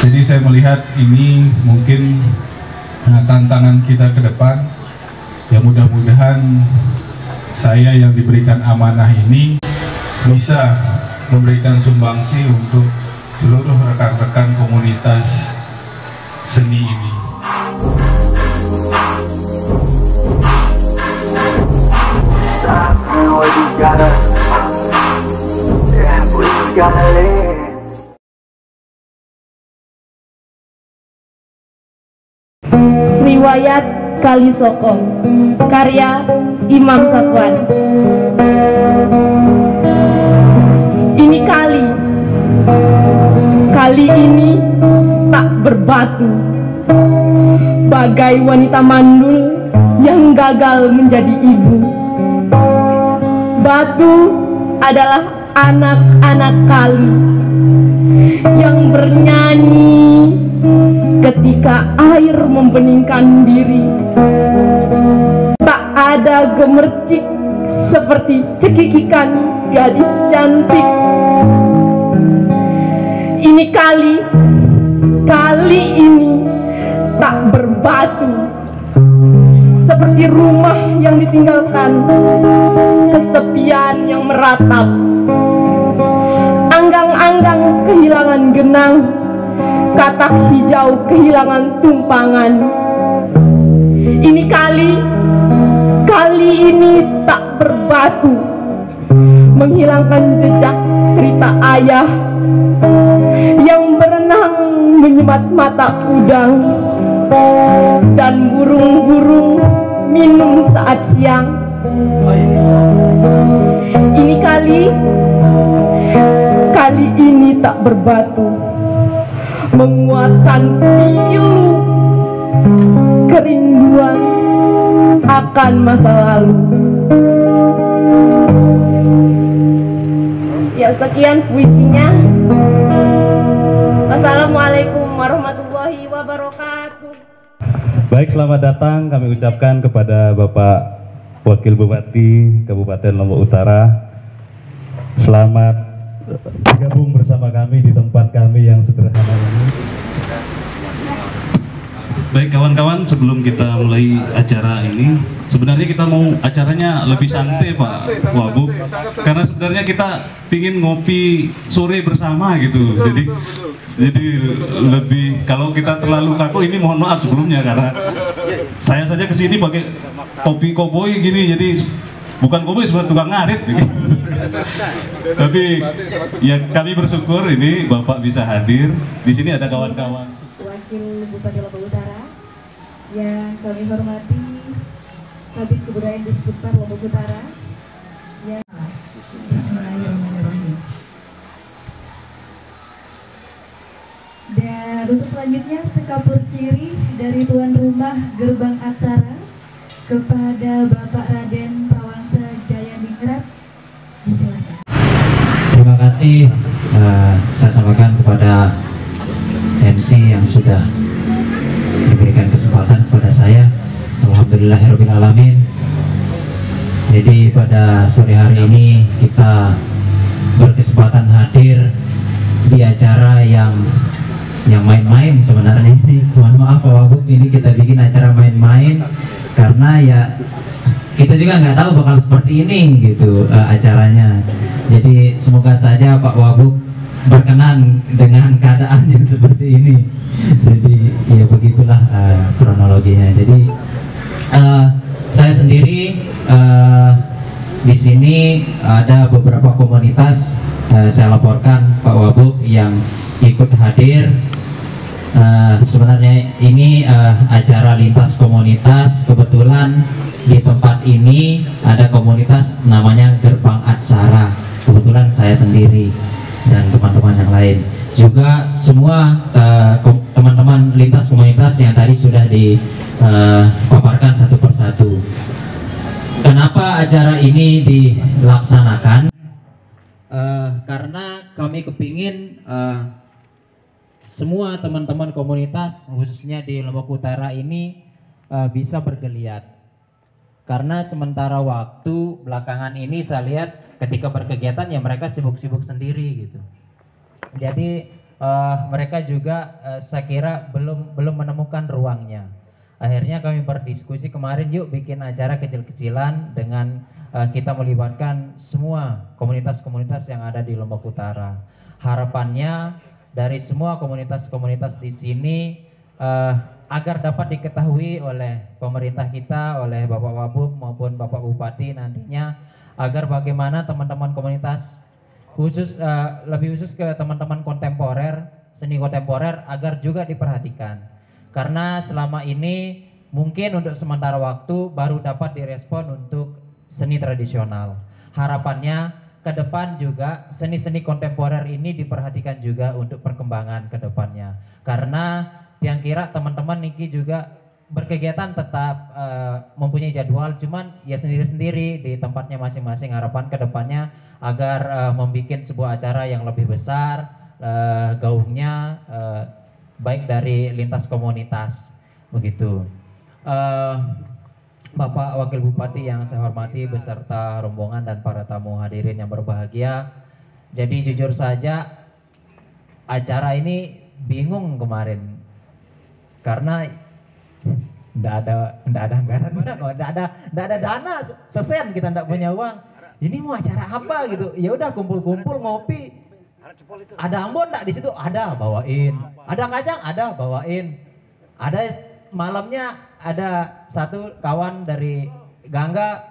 Jadi saya melihat ini mungkin tantangan kita ke depan. Ya mudah-mudahan saya yang diberikan amanah ini bisa memberikan sumbangsi untuk seluruh rekan-rekan komunitas seni ini. Riwayat Kali Soko, karya Imam Safwan. Ini kali ini tak berbatu, bagai wanita mandul yang gagal menjadi ibu. Batu adalah anak-anak kali yang bernyanyi ketika air membeningkan diri. Tak ada gemercik seperti cekikikan gadis cantik. Ini kali ini tak berbatu, seperti rumah yang ditinggalkan, kesepian yang meratap, anggang-anggang kehilangan genang, katak hijau kehilangan tumpangan. Ini kali ini tak berbatu, menghilangkan jejak cerita ayah yang berenang menyemat mata udang dan burung-burung minum saat siang. Ini kali ini tak berbatu, menguatkan pilu kerinduan akan masa lalu. Ya, sekian puisinya. Wassalamualaikum warahmatullahi wabarakatuh. Baik, selamat datang kami ucapkan kepada Bapak Wakil Bupati Kabupaten Lombok Utara. Selamat bergabung bersama kami di tempat kami yang sederhana ini. Baik kawan-kawan, sebelum kita mulai acara ini, sebenarnya kita mau acaranya lebih santai Pak Wabub, karena sebenarnya kita pingin ngopi sore bersama gitu. Jadi lebih, kalau kita terlalu kaku ini mohon maaf sebelumnya, karena saya saja kesini pakai topi koboi gini, jadi bukan koboi sebenarnya tukang ngarit gitu. Tapi ya kami bersyukur ini Bapak bisa hadir. Di sini ada kawan-kawan Wakil Bupati Lombok Utara yang kami hormati, Kabid Kebudayaan Disputpar Lombok Utara. Ya, Bismillahirrahmanirrahim. Dan untuk selanjutnya sekapur sirih dari tuan rumah gerbang acara kepada Bapak Raden Prawangsa Jayadingrat, disilakan. Terima kasih saya sampaikan kepada MC yang sudah diberikan kesempatan kepada saya. Alhamdulillahirrahmanirrahim. Jadi pada sore hari ini kita berkesempatan hadir di acara yang main-main sebenarnya ini. Mohon maaf Pak Wabub, ini kita bikin acara main-main karena ya kita juga nggak tahu bakal seperti ini gitu acaranya. Jadi semoga saja Pak Wabub berkenan dengan keadaan yang seperti ini. Jadi ya begitulah kronologinya. Jadi saya sendiri di sini ada beberapa komunitas saya laporkan Pak Wabub yang ikut hadir. Sebenarnya ini acara lintas komunitas. Kebetulan di tempat ini ada komunitas namanya Gerbang Atsara. Kebetulan saya sendiri dan teman-teman yang lain juga, semua teman-teman lintas komunitas yang tadi sudah dipaparkan satu persatu. Kenapa acara ini dilaksanakan? Karena kami kepingin semua teman-teman komunitas khususnya di Lombok Utara ini bisa bergeliat. Karena sementara waktu belakangan ini saya lihat ketika berkegiatan ya mereka sibuk-sibuk sendiri gitu. Jadi mereka juga saya kira belum menemukan ruangnya. Akhirnya kami berdiskusi kemarin, yuk bikin acara kecil-kecilan dengan kita melibatkan semua komunitas-komunitas yang ada di Lombok Utara. Harapannya dari semua komunitas-komunitas di sini agar dapat diketahui oleh pemerintah kita, oleh Bapak Wabub maupun Bapak Bupati nantinya, agar bagaimana teman-teman komunitas lebih khusus ke teman-teman kontemporer, seni kontemporer agar juga diperhatikan. Karena selama ini mungkin untuk sementara waktu baru dapat direspon untuk seni tradisional. Harapannya ke depan juga seni-seni kontemporer ini diperhatikan juga untuk perkembangan ke depannya. Karena yang kira teman-teman Niki juga berkegiatan tetap mempunyai jadwal, cuman ya sendiri-sendiri di tempatnya masing-masing. Harapan ke depannya agar membuat sebuah acara yang lebih besar, gaungnya baik dari lintas komunitas begitu. Bapak Wakil Bupati yang saya hormati beserta rombongan dan para tamu hadirin yang berbahagia. Jadi jujur saja acara ini bingung kemarin karena nggak ada anggaran, nggak ada dana sesen, kita nggak punya uang. Ini mau acara apa gitu? Ya udah kumpul-kumpul ngopi. Ada ambon nggak di situ? Ada, bawain. Ada kacang? Ada, bawain. Ada malamnya ada satu kawan dari Gangga,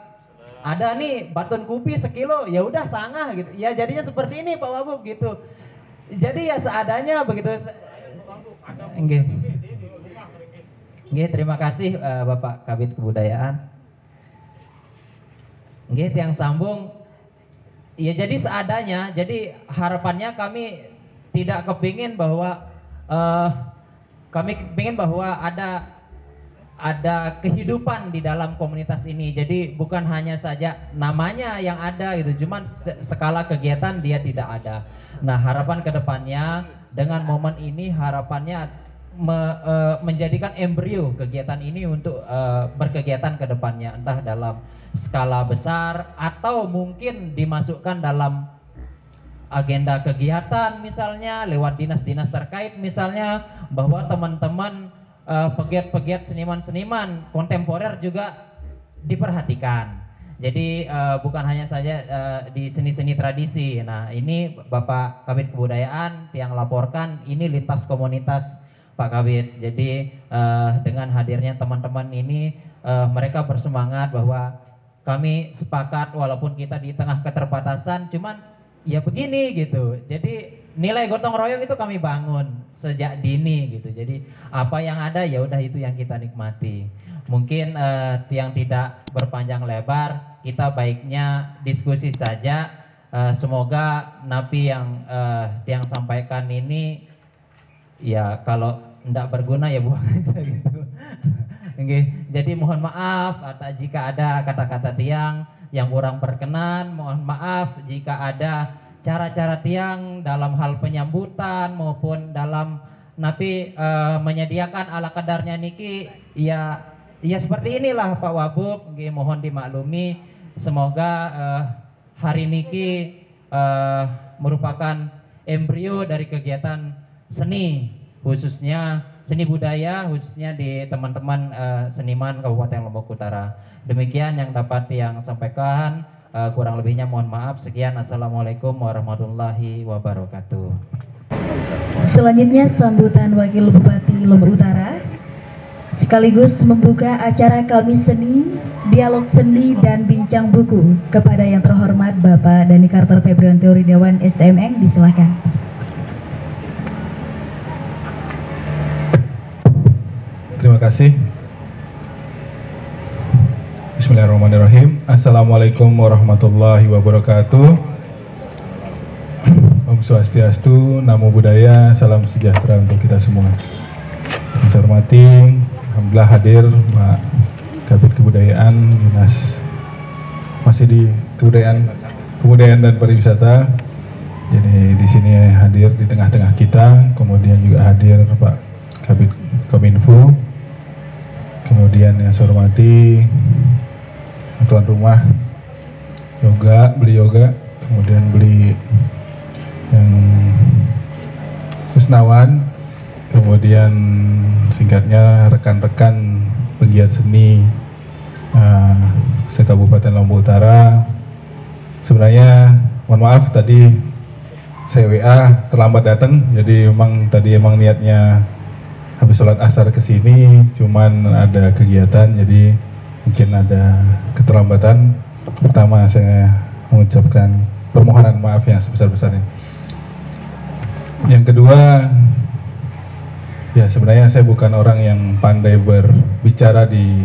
ada nih batun kupi sekilo, ya udah sangah gitu. Ya jadinya seperti ini Pak Wabub gitu. Jadi ya seadanya begitu. Nggih, terima kasih Bapak Kabid Kebudayaan. Nggih, tiang sambung. Ya jadi seadanya. Jadi harapannya kami tidak kepingin bahwa ada kehidupan di dalam komunitas ini. Jadi bukan hanya saja namanya yang ada gitu, cuman skala kegiatan dia tidak ada. Nah, harapan kedepannya dengan momen ini harapannya menjadikan embrio kegiatan ini untuk berkegiatan ke depannya, entah dalam skala besar atau mungkin dimasukkan dalam agenda kegiatan misalnya lewat dinas-dinas terkait, misalnya bahwa teman-teman pegiat-pegiat seniman-seniman kontemporer juga diperhatikan. Jadi bukan hanya saja di seni-seni tradisi. Nah, ini Bapak Kabid Kebudayaan yang laporkan ini lintas komunitas Pak Kabid. Jadi dengan hadirnya teman-teman ini mereka bersemangat bahwa kami sepakat walaupun kita di tengah keterbatasan, cuman ya begini gitu. Jadi nilai gotong royong itu kami bangun sejak dini gitu. Jadi apa yang ada ya udah itu yang kita nikmati. Mungkin yang tidak berpanjang lebar, kita baiknya diskusi saja. Semoga napi yang sampaikan ini ya kalau tidak berguna ya buang aja gitu. Jadi mohon maaf jika ada kata-kata tiang yang kurang berkenan. Mohon maaf jika ada cara-cara tiang dalam hal penyambutan maupun dalam napi menyediakan ala kadarnya niki ya seperti inilah Pak Wabub. Mohon dimaklumi. Semoga hari niki merupakan embrio dari kegiatan seni, khususnya seni budaya, khususnya di teman-teman seniman Kabupaten Lombok Utara. Demikian yang dapat yang sampaikan, kurang lebihnya mohon maaf. Sekian, assalamualaikum warahmatullahi wabarakatuh. Selanjutnya sambutan Wakil Bupati Lombok Utara sekaligus membuka acara Kamis Seni, Dialog Seni dan Bincang Buku kepada yang terhormat Bapak Dhani Carter Febrianto Ridawan STMN, disilakan. Terima kasih. Bismillahirrahmanirrahim. Assalamualaikum warahmatullahi wabarakatuh. Om Swastiastu, Namo Buddhaya, salam sejahtera untuk kita semua. Saya hormati, alhamdulillah hadir Pak Kabid Kebudayaan, Dinas masih di Kebudayaan dan Pariwisata. Jadi di sini hadir di tengah-tengah kita, kemudian juga hadir Pak Kabid Kominfo. Kemudian yang saya hormati tuan rumah beli yoga, kemudian beli yang Kusnawan, kemudian singkatnya rekan-rekan pegiat seni se-Kabupaten Lombok Utara. Sebenarnya mohon maaf tadi saya WA terlambat datang, jadi emang niatnya habis sholat asar ke sini, cuman ada kegiatan, jadi mungkin ada keterlambatan. Pertama saya mengucapkan permohonan maaf yang sebesar-besarnya. Yang kedua, ya sebenarnya saya bukan orang yang pandai berbicara di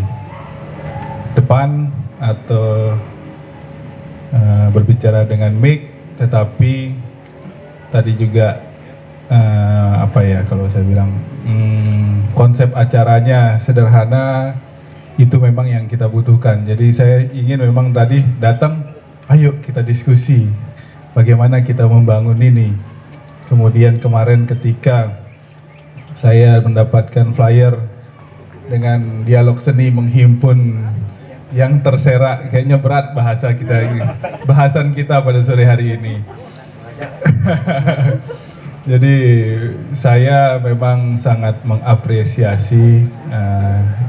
depan atau berbicara dengan mic, tetapi tadi juga kalau saya bilang konsep acaranya sederhana, itu memang yang kita butuhkan. Jadi saya ingin memang tadi datang, ayo kita diskusi bagaimana kita membangun ini. Kemudian kemarin ketika saya mendapatkan flyer dengan dialog seni menghimpun yang terserak, kayaknya berat bahasan kita pada sore hari ini. Jadi saya memang sangat mengapresiasi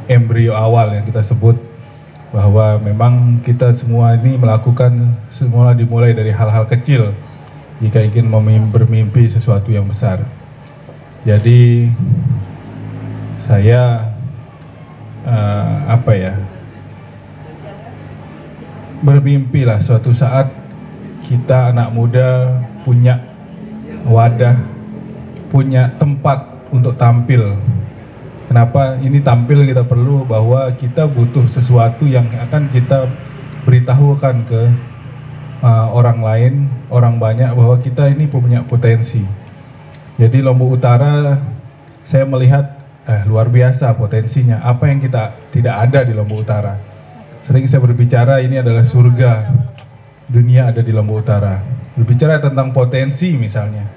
embrio awal yang kita sebut, bahwa memang kita semua ini melakukan semula dimulai dari hal-hal kecil jika ingin bermimpi sesuatu yang besar. Jadi saya bermimpilah suatu saat kita anak muda punya wadah, punya tempat untuk tampil. Kenapa ini tampil kita perlu? Bahwa kita butuh sesuatu yang akan kita beritahukan ke orang lain, orang banyak, bahwa kita ini punya potensi. Jadi Lombok Utara saya melihat luar biasa potensinya. Apa yang kita tidak ada di Lombok Utara? Sering saya berbicara ini adalah surga dunia ada di Lombok Utara. Berbicara tentang potensi misalnya,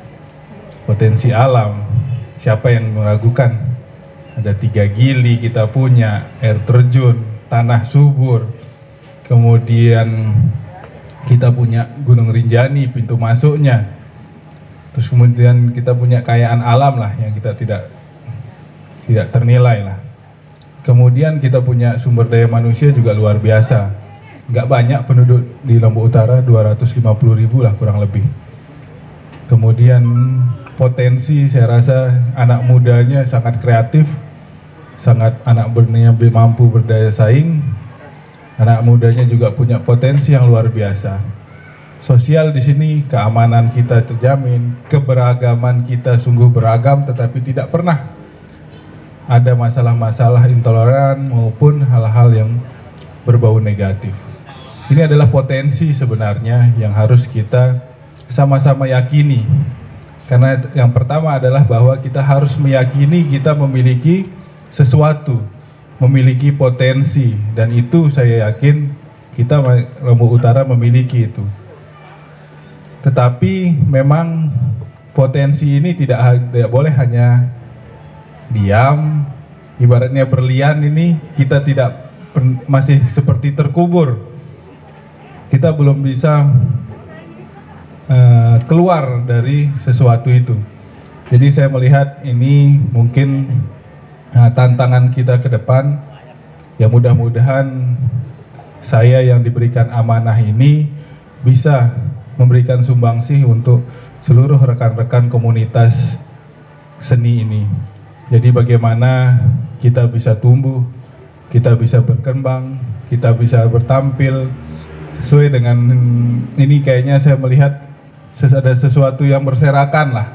potensi alam, siapa yang meragukan? Ada 3 gili kita punya, air terjun, tanah subur, kemudian kita punya Gunung Rinjani pintu masuknya, terus kemudian kita punya kekayaan alam lah yang kita tidak ternilai lah. Kemudian kita punya sumber daya manusia juga luar biasa. Nggak banyak penduduk di Lombok Utara, 250.000 lah kurang lebih. Kemudian potensi saya rasa anak mudanya sangat kreatif, sangat mampu berdaya saing. Anak mudanya juga punya potensi yang luar biasa. Sosial di sini keamanan kita terjamin, keberagaman kita sungguh beragam, tetapi tidak pernah ada masalah-masalah intoleran maupun hal-hal yang berbau negatif. Ini adalah potensi sebenarnya yang harus kita sama-sama yakini. Karena yang pertama adalah bahwa kita harus meyakini kita memiliki sesuatu, memiliki potensi, dan itu saya yakin kita Lombok Utara memiliki itu. Tetapi memang potensi ini tidak boleh hanya diam, ibaratnya berlian ini kita masih seperti terkubur. Kita belum bisa keluar dari sesuatu itu. Jadi saya melihat ini mungkin tantangan kita ke depan. Ya mudah-mudahan saya yang diberikan amanah ini bisa memberikan sumbangsih untuk seluruh rekan-rekan komunitas seni ini. Jadi bagaimana kita bisa tumbuh, kita bisa berkembang, kita bisa bertampil sesuai dengan ini. Kayaknya saya melihat ada sesuatu yang berserakan lah,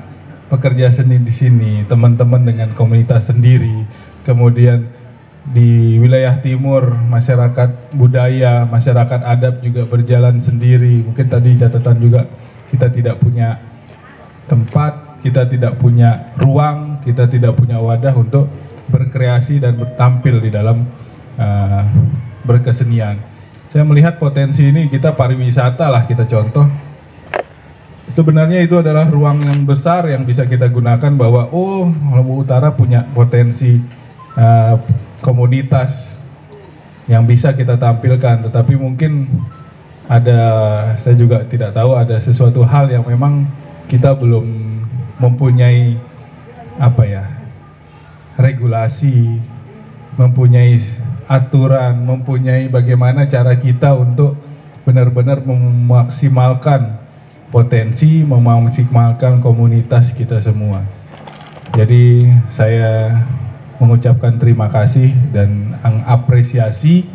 pekerja seni di sini, teman-teman dengan komunitas sendiri, kemudian di wilayah timur masyarakat budaya, masyarakat adat juga berjalan sendiri. Mungkin tadi catatan juga kita tidak punya tempat, kita tidak punya ruang, kita tidak punya wadah untuk berkreasi dan bertampil di dalam berkesenian. Saya melihat potensi ini, kita pariwisata lah kita contoh. Sebenarnya itu adalah ruang yang besar yang bisa kita gunakan, bahwa Lombok Utara punya potensi komunitas yang bisa kita tampilkan. Tetapi mungkin saya juga tidak tahu, ada sesuatu hal yang memang kita belum mempunyai regulasi, mempunyai aturan, mempunyai bagaimana cara kita untuk benar-benar memaksimalkan potensi, memaksimalkan komunitas kita semua. Jadi saya mengucapkan terima kasih dan mengapresiasi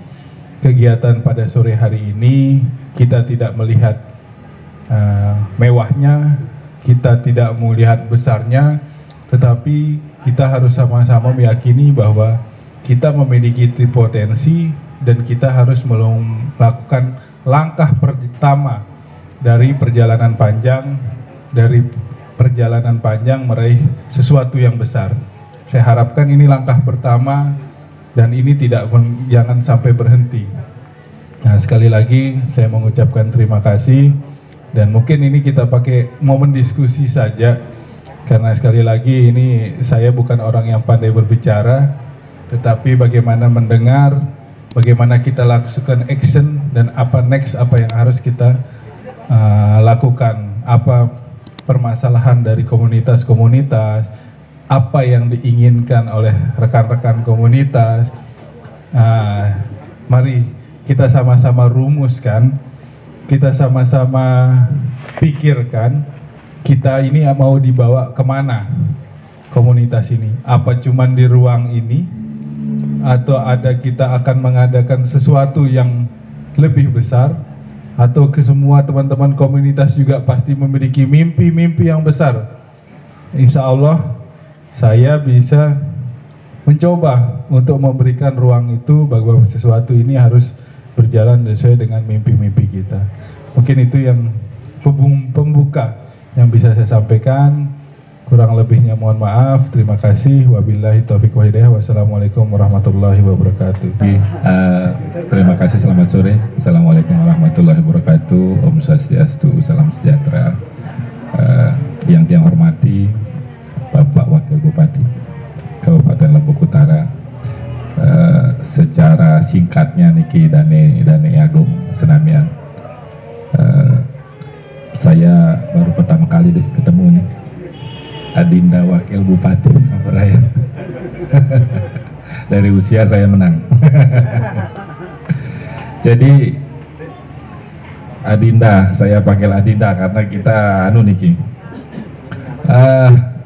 kegiatan pada sore hari ini. Kita tidak melihat mewahnya, kita tidak melihat besarnya, tetapi kita harus sama-sama meyakini bahwa kita memiliki potensi dan kita harus melakukan langkah pertama dari perjalanan panjang meraih sesuatu yang besar. Saya harapkan ini langkah pertama dan ini jangan sampai berhenti. Nah, sekali lagi saya mengucapkan terima kasih dan mungkin ini kita pakai momen diskusi saja. Karena sekali lagi ini saya bukan orang yang pandai berbicara, tetapi bagaimana mendengar, bagaimana kita lakukan action dan apa yang harus kita lakukan, apa permasalahan dari komunitas-komunitas, apa yang diinginkan oleh rekan-rekan komunitas. Mari kita sama-sama rumuskan, kita sama-sama pikirkan. Kita ini mau dibawa kemana komunitas ini? Apa cuman di ruang ini? Atau kita akan mengadakan sesuatu yang lebih besar? Atau ke semua teman-teman komunitas juga pasti memiliki mimpi-mimpi yang besar? Insya Allah saya bisa mencoba untuk memberikan ruang itu bahwa sesuatu ini harus berjalan sesuai dengan mimpi-mimpi kita. Mungkin itu yang pembuka yang bisa saya sampaikan. Kurang lebihnya mohon maaf. Terima kasih. Wabillahi taufiq wa hidayah. Wassalamualaikum warahmatullahi wabarakatuh. Terima kasih, selamat sore. Assalamualaikum warahmatullahi wabarakatuh. Om Swastiastu, salam sejahtera. Yang saya hormati Bapak Wakil Bupati Kabupaten Lombok Utara, secara singkatnya niki Dane Agung Senamian. Saya baru pertama kali ketemu nih Adinda Wakil Bupati Raya. Dari usia saya menang. Jadi Adinda, saya panggil Adinda karena kita niki.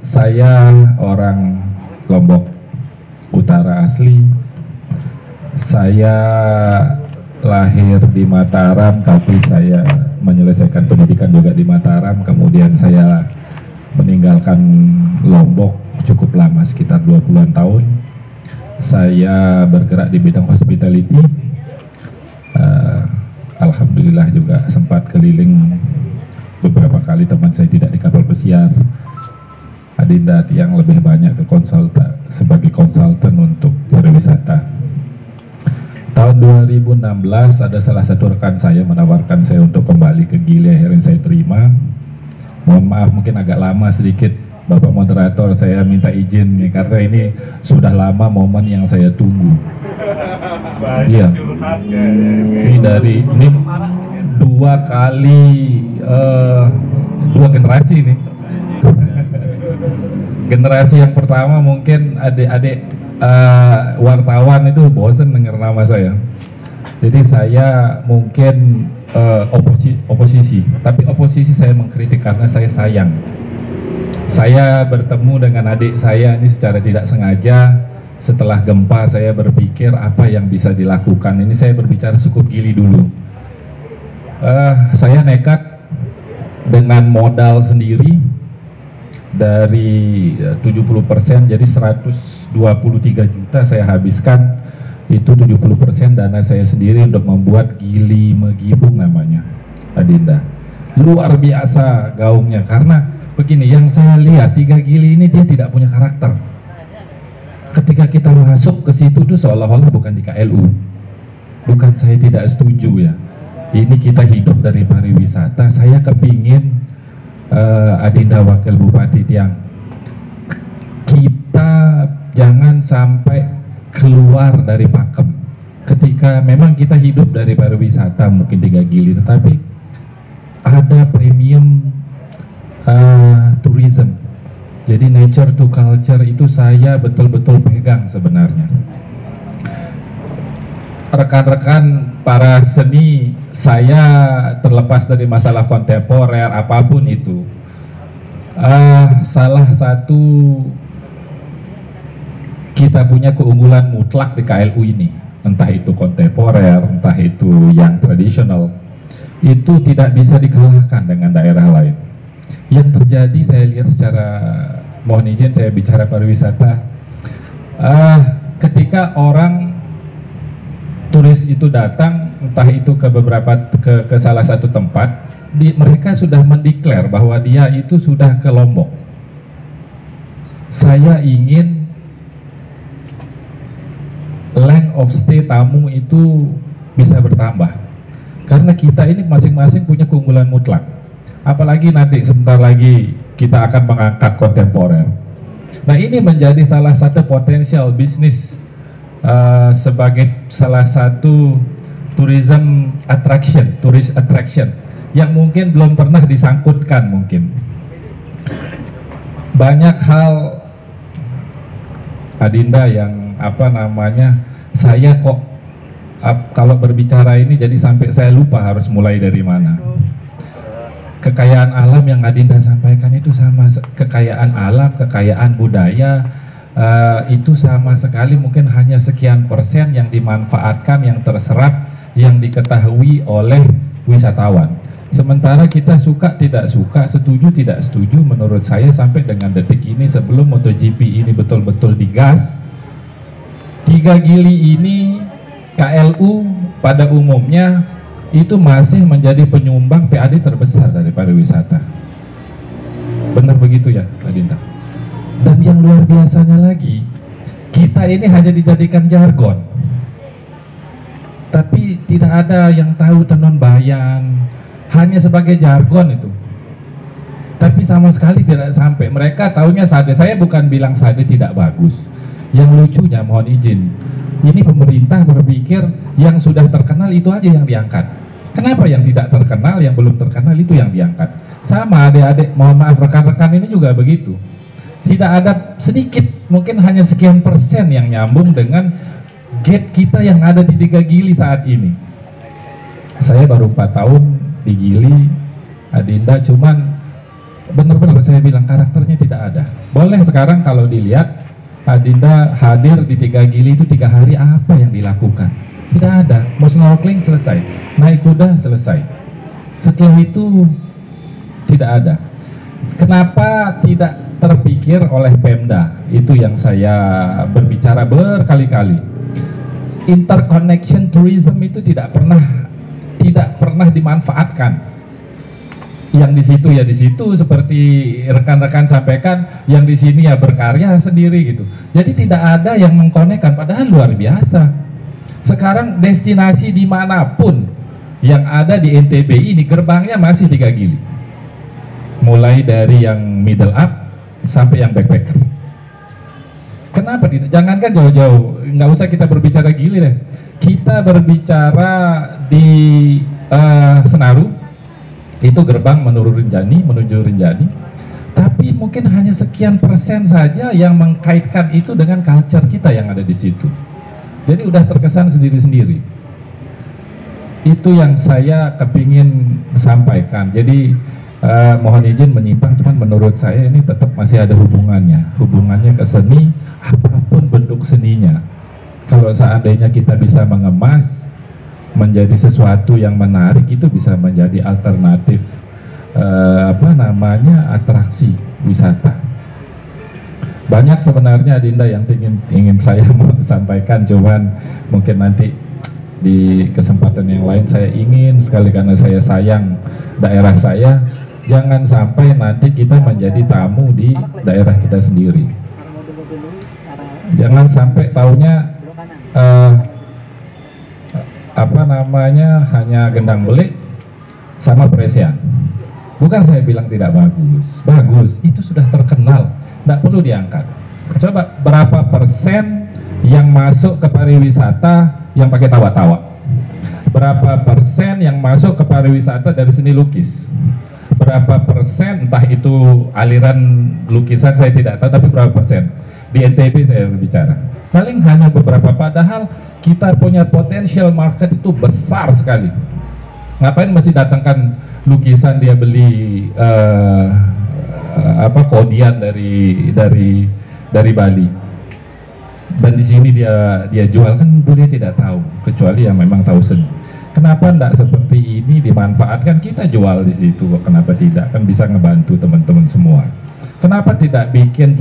Saya orang Lombok Utara asli. Saya lahir di Mataram, tapi saya menyelesaikan pendidikan juga di Mataram. Kemudian saya meninggalkan Lombok cukup lama, sekitar 20-an tahun. Saya bergerak di bidang hospitality. Alhamdulillah juga sempat keliling beberapa kali. Teman saya tidak di kapal pesiar. Adinda yang lebih banyak ke sebagai konsultan untuk pariwisata. Tahun 2016 ada salah satu rekan saya menawarkan saya untuk kembali ke Gili, akhirnya saya terima. Mohon maaf mungkin agak lama sedikit Bapak Moderator, saya minta izin nih karena ini sudah lama momen yang saya tunggu. Iya. Ini dua generasi nih. Generasi yang pertama mungkin adik-adik wartawan itu bosen dengar nama saya. Jadi saya mungkin oposisi, tapi oposisi saya mengkritik karena saya sayang. Saya bertemu dengan adik saya ini secara tidak sengaja. Setelah gempa saya berpikir apa yang bisa dilakukan. Ini saya berbicara Sukup Gili dulu. Saya nekat dengan modal sendiri dari 70%, jadi 123 juta saya habiskan. Itu 70% dana saya sendiri untuk membuat Gili Megibung namanya, Adinda. Luar biasa gaungnya, karena begini, yang saya lihat 3 Gili ini dia tidak punya karakter. Ketika kita masuk ke situ tuh seolah-olah bukan di KLU. Bukan saya tidak setuju ya. Ini kita hidup dari pariwisata. Saya kepingin Adinda Wakil Bupati Tiang, kita jangan sampai keluar dari pakem. Ketika memang kita hidup dari pariwisata mungkin 3 Gili, tetapi ada premium tourism Jadi nature to culture itu saya betul-betul pegang sebenarnya. Rekan-rekan para seni, saya terlepas dari masalah kontemporer apapun itu, salah satu kita punya keunggulan mutlak di KLU ini, entah itu kontemporer, entah itu yang tradisional, itu tidak bisa dikalahkan dengan daerah lain. Yang terjadi saya lihat secara, mohon izin saya bicara pariwisata, ketika orang turis itu datang, entah itu ke beberapa ke salah satu tempat, mereka sudah mendeklar bahwa dia itu sudah ke Lombok. Saya ingin length of stay tamu itu bisa bertambah, karena kita ini masing-masing punya keunggulan mutlak. Apalagi nanti sebentar lagi kita akan mengangkat kontemporer. Nah, ini menjadi salah satu potensial bisnis sebagai salah satu tourism attraction, tourist attraction yang mungkin belum pernah disangkutkan. Mungkin banyak hal, Adinda, yang apa namanya, saya kok kalau berbicara ini jadi sampai saya lupa harus mulai dari mana. Kekayaan alam yang Adinda sampaikan itu sama, kekayaan alam, kekayaan budaya, itu sama sekali mungkin hanya sekian persen yang dimanfaatkan, yang terserap, yang diketahui oleh wisatawan. Sementara kita suka tidak suka, setuju tidak setuju, menurut saya sampai dengan detik ini sebelum MotoGP ini betul-betul digas, 3 Gili ini KLU pada umumnya itu masih menjadi penyumbang PAD terbesar dari pariwisata. Benar begitu ya, Adinda? Dan yang luar biasanya lagi, kita ini hanya dijadikan jargon, tapi tidak ada yang tahu tenun bayan, hanya sebagai jargon itu. Tapi sama sekali tidak sampai. Mereka taunya sade. Saya bukan bilang sade tidak bagus. Yang lucunya, mohon izin, ini pemerintah berpikir yang sudah terkenal itu aja yang diangkat. Kenapa yang tidak terkenal, yang belum terkenal itu yang diangkat? Sama adik-adik, mohon maaf, rekan-rekan ini juga begitu. Tidak ada sedikit, mungkin hanya sekian persen yang nyambung dengan gate kita yang ada di 3 Gili saat ini. Saya baru 4 tahun di Gili, Adinda, cuman benar-benar saya bilang karakternya tidak ada. Boleh sekarang kalau dilihat, Adinda hadir di 3 Gili itu 3 hari, apa yang dilakukan? Tidak ada. Mau snorkeling selesai, naik kuda selesai. Setelah itu tidak ada. Kenapa tidak terpikir oleh Pemda? Itu yang saya berbicara berkali-kali. Interconnection tourism itu tidak pernah dimanfaatkan. Yang di situ ya di situ, seperti rekan-rekan sampaikan, yang di sini ya berkarya sendiri gitu. Jadi tidak ada yang mengkonekkan, padahal luar biasa. Sekarang destinasi dimanapun yang ada di NTB ini gerbangnya masih 3 Gili, mulai dari yang middle up sampai yang backpacker. Kenapa tidak? Jangankan jauh-jauh, nggak usah kita berbicara Gili deh. Kita berbicara di Senaru, itu gerbang menuju Rinjani, tapi mungkin hanya sekian persen saja yang mengkaitkan itu dengan culture kita yang ada di situ. Jadi udah terkesan sendiri-sendiri. Itu yang saya kepingin sampaikan. Jadi mohon izin menyimpang, cuman menurut saya ini tetap masih ada hubungannya ke seni, apapun bentuk seninya. Kalau seandainya kita bisa mengemas menjadi sesuatu yang menarik, itu bisa menjadi alternatif atraksi wisata. Banyak sebenarnya, Adinda, yang ingin saya sampaikan, cuman mungkin nanti di kesempatan yang lain. Saya ingin sekali, karena saya sayang daerah saya, jangan sampai nanti kita menjadi tamu di daerah kita sendiri. Jangan sampai taunya hanya gendang belik sama Presian. Bukan saya bilang tidak bagus, itu sudah terkenal, tidak perlu diangkat. Coba berapa persen yang masuk ke pariwisata yang pakai tawa-tawa? Berapa persen yang masuk ke pariwisata dari seni lukis? berapa persen, entah itu aliran lukisan saya tidak tahu, tapi berapa persen di NTB saya berbicara, paling hanya beberapa, padahal kita punya potensial market itu besar sekali. Ngapain mesti datangkan lukisan dia beli kodian dari Bali, dan di sini dia jual, kan dia tidak tahu, kecuali yang memang tahu seni. Kenapa tidak seperti ini dimanfaatkan, kita jual di situ, kenapa tidak, kan bisa ngebantu teman-teman semua. Kenapa tidak bikin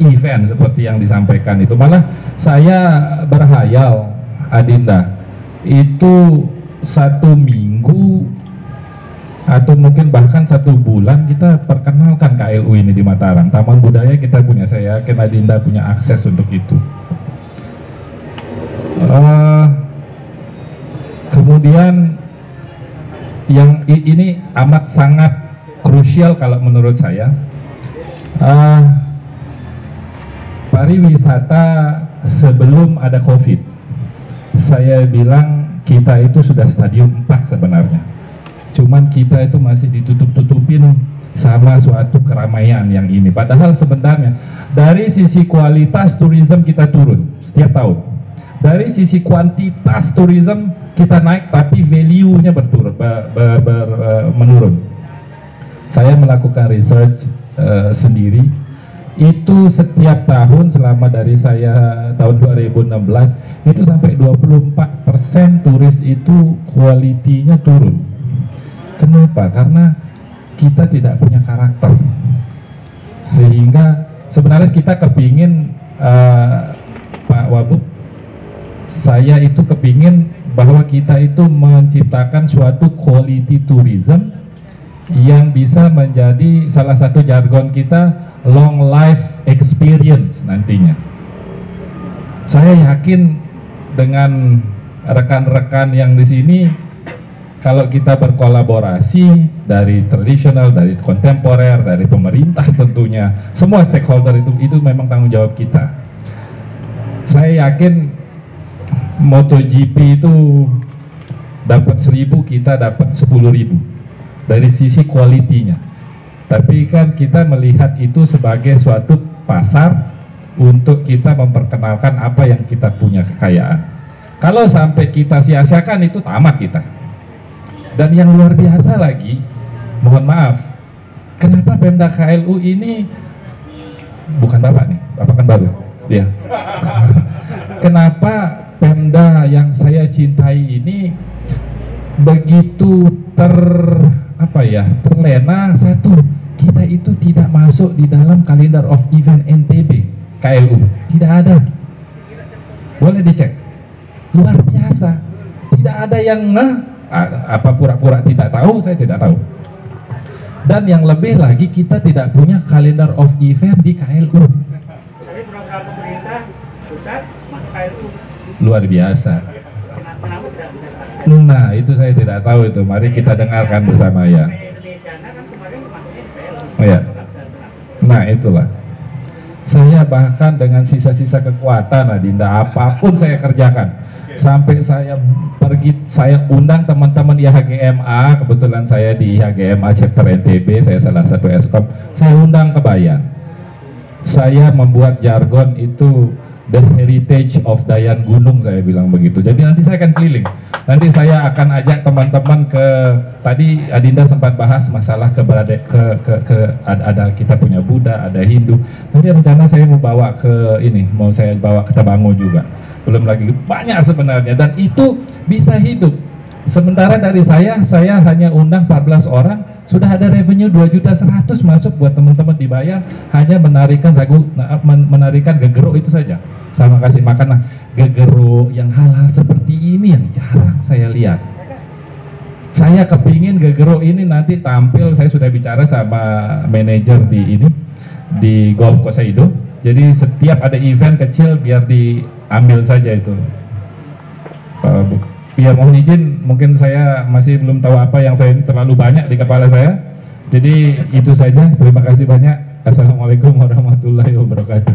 event seperti yang disampaikan itu? Malah saya berhayal, Adinda, itu 1 minggu atau mungkin bahkan 1 bulan kita perkenalkan KLU ini di Mataram. Taman budaya kita punya, saya yakin Adinda punya akses untuk itu. Kemudian yang ini amat sangat krusial kalau menurut saya, pariwisata sebelum ada COVID, saya bilang kita itu sudah stadium 4 sebenarnya, cuman kita itu masih ditutup-tutupin sama suatu keramaian yang ini, padahal sebenarnya dari sisi kualitas tourism kita turun setiap tahun, dari sisi kuantitas tourism kita naik, tapi value-nya menurun. Saya melakukan research sendiri, itu setiap tahun selama dari saya tahun 2016 itu sampai 24% turis itu kualitinya turun. Kenapa? Karena kita tidak punya karakter, sehingga sebenarnya kita kepingin, Pak Wabub, saya itu kepingin bahwa kita itu menciptakan suatu quality tourism yang bisa menjadi salah satu jargon kita long life experience nantinya. Saya yakin dengan rekan-rekan yang di sini, kalau kita berkolaborasi dari tradisional, dari kontemporer, dari pemerintah tentunya, semua stakeholder itu memang tanggung jawab kita. Saya yakin MotoGP itu dapat 1.000, kita dapat 10.000 dari sisi kualitinya. Tapi kan kita melihat itu sebagai suatu pasar untuk kita memperkenalkan apa yang kita punya kekayaan. Kalau sampai kita sia-siakan, itu tamat kita. Dan yang luar biasa lagi, mohon maaf, kenapa Pemda KLU ini, bukan Bapak nih, Bapak kan baru ya. Kenapa Pemda yang saya cintai ini begitu terlena, satu, kita itu tidak masuk di dalam kalender of event NTB KLU, tidak ada, boleh dicek, luar biasa, tidak ada yang apa pura-pura tidak tahu, saya tidak tahu. Dan yang lebih lagi, kita tidak punya kalender of event di KLU. Tapi program pemerintah pusat masuk KLU. Luar biasa. Nah, itu saya tidak tahu itu. Mari kita dengarkan bersama ya. Oh ya. Nah, itulah. Saya bahkan dengan sisa-sisa kekuatan, Adinda, apapun saya kerjakan. Sampai saya pergi, saya undang teman-teman IHGMA, kebetulan saya di IHGMA chapter NTB, saya salah satu eskom, saya undang ke Bayan. Saya membuat jargon itu the heritage of Dayan Gunung, saya bilang begitu. Jadi nanti saya akan keliling. Nanti saya akan ajak teman-teman ke, tadi Adinda sempat bahas masalah ada kita punya Buddha, ada Hindu. Nanti rencana saya mau bawa ke ini, mau saya bawa ke Tabango juga. Belum lagi banyak sebenarnya, dan itu bisa hidup. Sementara dari saya hanya undang 14 orang, sudah ada revenue 2.100.000 masuk buat teman-teman dibayar, hanya menarikan gegero itu saja, sama kasih makan. Nah, gegero yang hal-hal seperti ini yang jarang saya lihat. Saya kepingin gegero ini nanti tampil, saya sudah bicara sama manajer di Golf Koseido, jadi setiap ada event kecil biar diambil saja itu. Ya, mohon izin, mungkin saya masih belum tahu apa yang saya ini terlalu banyak di kepala saya. Jadi itu saja, terima kasih banyak. Assalamualaikum warahmatullahi wabarakatuh.